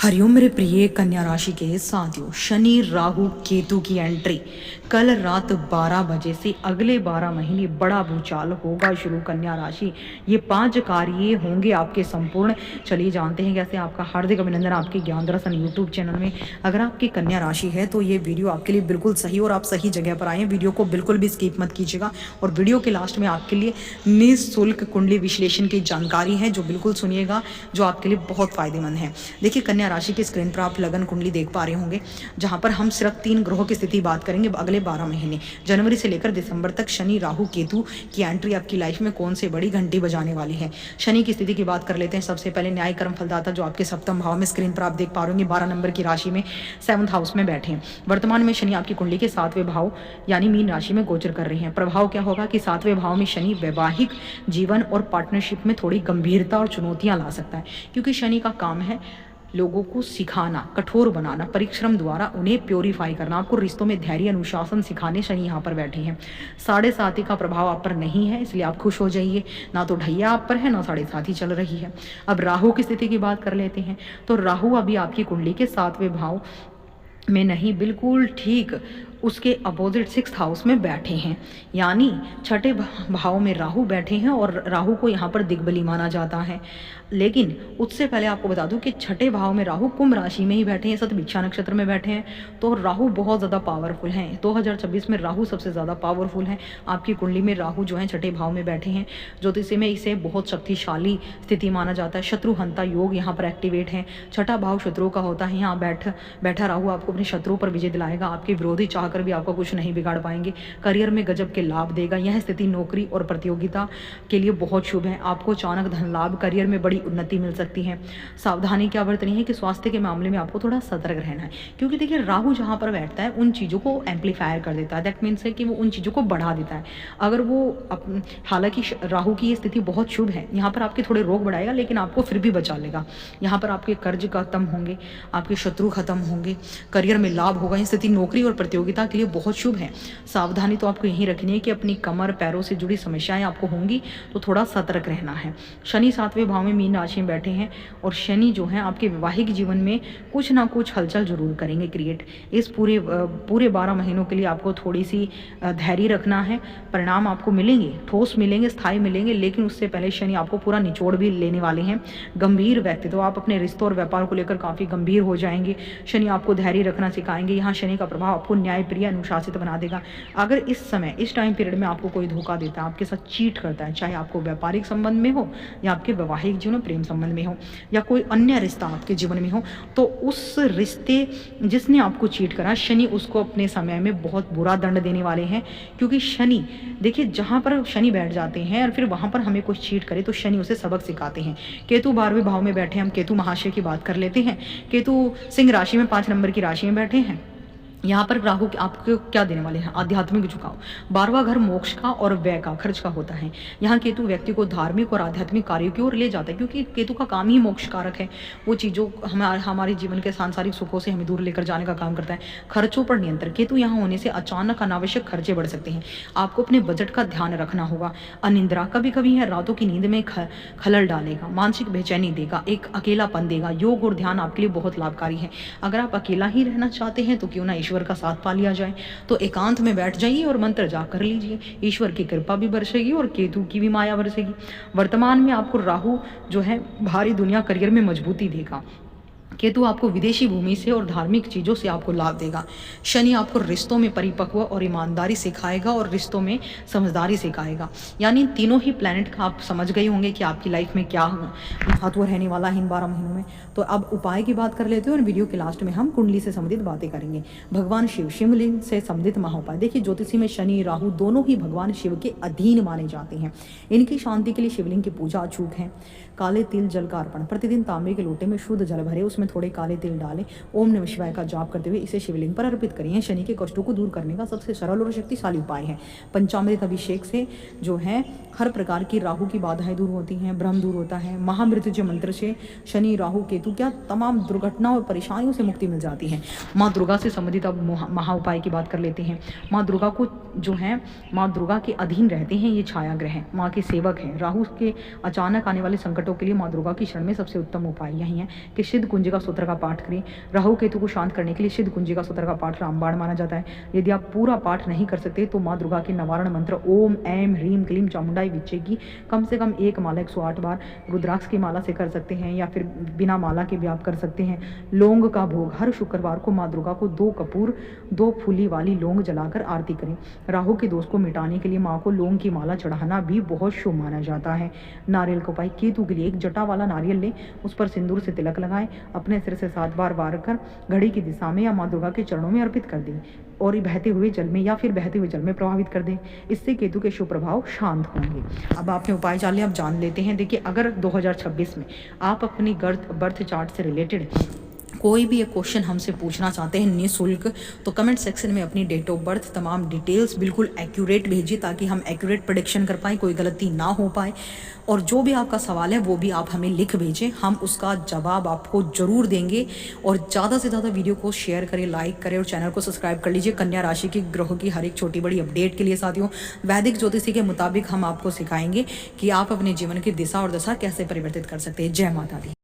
हरिओम मेरे प्रिय कन्या राशि के साथियों, शनि राहु केतु की एंट्री कल रात 12 बजे से अगले 12 महीने बड़ा भूचाल होगा शुरू। कन्या राशि, ये 5 कार्य होंगे आपके संपूर्ण। चलिए जानते हैं कैसे। आपका हार्दिक अभिनंदन आपके ज्ञान दर्शन यूट्यूब चैनल में। अगर आपकी कन्या राशि है तो ये वीडियो आपके लिए बिल्कुल सही और आप सही जगह पर आए हैं। वीडियो को बिल्कुल भी स्किप मत कीजिएगा और वीडियो के लास्ट में आपके लिए निःशुल्क कुंडली विश्लेषण की जानकारी है जो बिल्कुल सुनिएगा, जो आपके लिए बहुत फायदेमंद है। देखिए कन्या राशि की स्क्रीन पर आप लगन कुंडली देख पा रहे होंगे, जहां पर हम सिर्फ 3 ग्रहों की स्थिति बात करेंगे अगले 12 महीने, जनवरी से लेकर दिसंबर तक। शनि राहु केतु की एंट्री आपकी लाइफ में कौन से बड़ी घंटी बजाने वाली है। शनि की स्थिति की बात कर लेते हैं। सबसे पहले न्याय कर्म फलदाता जो आपके सप्तम भाव में स्क्रीन पर आप देख पा रहे होंगे 12 नंबर की राशि में 7th हाउस में बैठे हैं। वर्तमान में शनि आपकी कुंडली के 7वें भाव यानी मीन राशि में गोचर कर रहे हैं। प्रभाव क्या होगा कि 7वें भाव में शनि वैवाहिक जीवन और पार्टनरशिप में थोड़ी गंभीरता और चुनौतियां ला सकता है, क्योंकि शनि का काम है लोगों को सिखाना, कठोर बनाना, परिश्रम द्वारा उन्हें प्योरीफाई करना, आपको रिश्तों में धैर्य अनुशासन सिखाने शनि यहाँ पर बैठे हैं। 7.5 का प्रभाव आप पर नहीं है, इसलिए आप खुश हो जाइए। ना तो ढैया आप पर है ना 7.5 चल रही है। अब राहु की स्थिति की बात कर लेते हैं। तो राहु अभी आपकी कुंडली के 7वें भाव में नहीं, बिल्कुल ठीक उसके अपोजिट 6th हाउस में बैठे हैं, यानी 6ठे भाव में राहु बैठे हैं और राहु को यहाँ पर दिग्बली माना जाता है। लेकिन उससे पहले आपको बता दूं कि 6ठे भाव में राहु कुंभ राशि में ही बैठे हैं, शतभिक्षा नक्षत्र में बैठे हैं। तो राहु बहुत ज़्यादा पावरफुल हैं। 2026 में राहु सबसे ज़्यादा पावरफुल हैं। आपकी कुंडली में राहु जो है 6ठे भाव में बैठे हैं। ज्योतिषी में इसे बहुत शक्तिशाली स्थिति माना जाता है। शत्रुहंता योग यहाँ पर एक्टिवेट है। 6ठा भाव शत्रुओं का होता है। यहाँ बैठा राहु आपको अपने शत्रुओं पर विजय दिलाएगा। आपके विरोधी चाहकर भी आपको कुछ नहीं बिगाड़ पाएंगे। करियर में गजब के लाभ देगा। यह स्थिति नौकरी और प्रतियोगिता के लिए बहुत शुभ है। आपको अचानक धन लाभ, करियर में बड़ी उन्नति मिल सकती है। सावधानी क्या बरतनी है कि स्वास्थ्य के मामले में आपको थोड़ा सतर्क रहना है, क्योंकि देखिए राहु जहां पर बैठता है उन चीज़ों को एम्पलीफायर कर देता है। दैट मीन्स है कि वो उन चीज़ों को बढ़ा देता है। अगर वो हालांकि राहु की ये स्थिति बहुत शुभ है, यहाँ पर आपके थोड़े रोग बढ़ाएगा लेकिन आपको फिर भी बचा लेगा। यहाँ पर आपके कर्ज खत्म होंगे, आपके शत्रु खत्म होंगे, करियर में लाभ होगा। ये स्थिति नौकरी और प्रतियोगिता के लिए बहुत शुभ है। सावधानी तो आपको यही रखनी है कि अपनी कमर पैरों से जुड़ी समस्याएं आपको होंगी, तो थोड़ा सतर्क रहना है। शनि 7वें भाव में मीन राशि में बैठे हैं और शनि जो है आपके वैवाहिक जीवन में कुछ ना कुछ हलचल जरूर करेंगे क्रिएट। इस पूरे 12 महीनों के लिए आपको थोड़ी सी धैर्य रखना है। परिणाम आपको मिलेंगे, ठोस मिलेंगे, स्थायी मिलेंगे, लेकिन उससे पहले शनि आपको पूरा निचोड़ भी लेने वाले हैं। गंभीर व्यक्ति तो आप अपने रिश्तों और व्यापार को लेकर काफ़ी गंभीर हो जाएंगे। शनि आपको धैर्य रखना सिखाएंगे। यहाँ शनि का प्रभाव आपको न्यायप्रिय अनुशासित बना देगा। अगर इस टाइम पीरियड में आपको कोई धोखा देता है, आपके साथ चीट करता है, चाहे आपको व्यापारिक संबंध में हो या आपके वैवाहिक जीवन प्रेम संबंध में हो या कोई अन्य रिश्ता आपके जीवन में हो, तो उस रिश्ते जिसने आपको चीट करा, शनि उसको अपने समय में बहुत बुरा दंड देने वाले हैं। क्योंकि शनि देखिए जहां पर शनि बैठ जाते हैं और फिर वहां पर हमें कुछ चीट करे तो शनि उसे सबक सिखाते हैं। केतु 12वें भाव में बैठे, हम केतु महाशय की बात कर लेते हैं। केतु सिंह राशि में 5 नंबर की राशि में बैठे हैं। यहाँ पर राहु आपको क्या देने वाले हैं? आध्यात्मिक झुकाव। 12वां घर मोक्ष का और व्यय का, खर्च का होता है। यहाँ केतु व्यक्ति को धार्मिक और आध्यात्मिक कार्यों की ओर ले जाता है, क्योंकि केतु का काम ही मोक्ष कारक है। वो चीज़ों हमारे जीवन के सांसारिक सुखों से हमें दूर लेकर जाने का काम करता है। खर्चों पर नियंत्रण, केतु यहाँ होने से अचानक अनावश्यक खर्चे बढ़ सकते हैं। आपको अपने बजट का ध्यान रखना होगा। अनिंद्रा कभी कभी है रातों की नींद में खलल डालेगा, मानसिक बेचैनी देगा, एक अकेलापन देगा। योग और ध्यान आपके लिए बहुत लाभकारी है। अगर आप अकेला ही रहना चाहते हैं तो क्यों ना ईश्वर का साथ पा लिया जाए। तो एकांत में बैठ जाइए और मंत्र जाप कर लीजिए। ईश्वर की कृपा भी बरसेगी और केतु की भी माया बरसेगी। वर्तमान में आपको राहु जो है भारी दुनिया करियर में मजबूती देगा। केतु आपको विदेशी भूमि से और धार्मिक चीज़ों से आपको लाभ देगा। शनि आपको रिश्तों में परिपक्व और ईमानदारी सिखाएगा और रिश्तों में समझदारी सिखाएगा। यानी तीनों ही प्लैनेट का आप समझ गए होंगे कि आपकी लाइफ में क्या महत्व रहने वाला है इन 12 महीनों में। तो अब उपाय की बात कर लेते हैं और वीडियो के लास्ट में हम कुंडली से संबंधित बातें करेंगे। भगवान शिवलिंग से संबंधित महाउपाय। देखिए ज्योतिषी में शनि राहु दोनों ही भगवान शिव के अधीन माने जाते हैं। इनकी शांति के लिए शिवलिंग की पूजा अचूक है। काले तिल जल का अर्पण, प्रतिदिन तांबे के लोटे में शुद्ध जल भरे, उसमें थोड़े काले तिल डालें, ओम नमः शिवाय का जाप करते हुए इसे शिवलिंग पर अर्पित करिए। शनि के कष्टों को दूर करने का सबसे सरल और शक्तिशाली उपाय है। पंचामृत अभिषेक से जो है हर प्रकार की राहु की बाधाएं दूर होती हैं, भ्रम दूर होता है। महामृत्युंजय मंत्र से शनि राहु केतु क्या तमाम दुर्घटनाओं और परेशानियों से मुक्ति मिल जाती है। माँ दुर्गा से संबंधित अब महा उपाय की बात कर लेते हैं। माँ दुर्गा को जो है माँ दुर्गा के अधीन रहते हैं ये छाया ग्रह, माँ के सेवक हैं। राहु के अचानक आने वाले संकटों संकटों के लिए माँ दुर्गा की शरण में सबसे उत्तम उपाय यही है कि सिद्ध कुंजिका सूत्र का पाठ करें। राहु केतु को शांत करने के लिए सिद्ध कुंजिका सूत्र का पाठ रामबाण माना जाता है। यदि आप पूरा पाठ नहीं कर सकते तो माँ दुर्गा के निवारण मंत्र ओम ऐम ह्रीम क्लीम चामुंडाई विच्चे की कम से कम एक माला 108 बार रुद्राक्ष की माला से कर सकते हैं, या फिर बिना माला के भी आप कर सकते हैं। लौंग का भोग हर शुक्रवार को माँ दुर्गा को 2 कपूर 2 फूली वाली लौंग जलाकर आरती करें। राहु के दोष को मिटाने के लिए माँ को लौंग की माला चढ़ाना भी बहुत शुभ माना जाता है। नारियल का उपाय केतु के लिए एक जटा वाला नारियल लें, उस पर सिंदूर से तिलक लगाएं, अपने सिर से 7 बार वार कर घड़ी की दिशा में या माँ दुर्गा के चरणों में अर्पित कर दें और बहते हुए जल में या फिर बहते हुए जल में प्रभावित कर दें। इससे केतु के शुभ प्रभाव शांत होंगे। अब आपने उपाय जान लिया, अब जान लेते हैं। देखिए, अगर 2026 में आप अपनी बर्थ चार्ट से रिलेटेड कोई भी एक क्वेश्चन हमसे पूछना चाहते हैं निःशुल्क, तो कमेंट सेक्शन में अपनी डेट ऑफ बर्थ तमाम डिटेल्स बिल्कुल एक्यूरेट भेजिए, ताकि हम एक्यूरेट प्रेडिक्शन कर पाएँ, कोई गलती ना हो पाए। और जो भी आपका सवाल है वो भी आप हमें लिख भेजें, हम उसका जवाब आपको ज़रूर देंगे। और ज़्यादा से ज़्यादा वीडियो को शेयर करें, लाइक करें और चैनल को सब्सक्राइब कर लीजिए। कन्या राशि की ग्रहों की हर एक छोटी बड़ी अपडेट के लिए साथियों, वैदिक ज्योतिषी के मुताबिक हम आपको सिखाएंगे कि आप अपने जीवन की दिशा और दशा कैसे परिवर्तित कर सकते हैं। जय माता दी।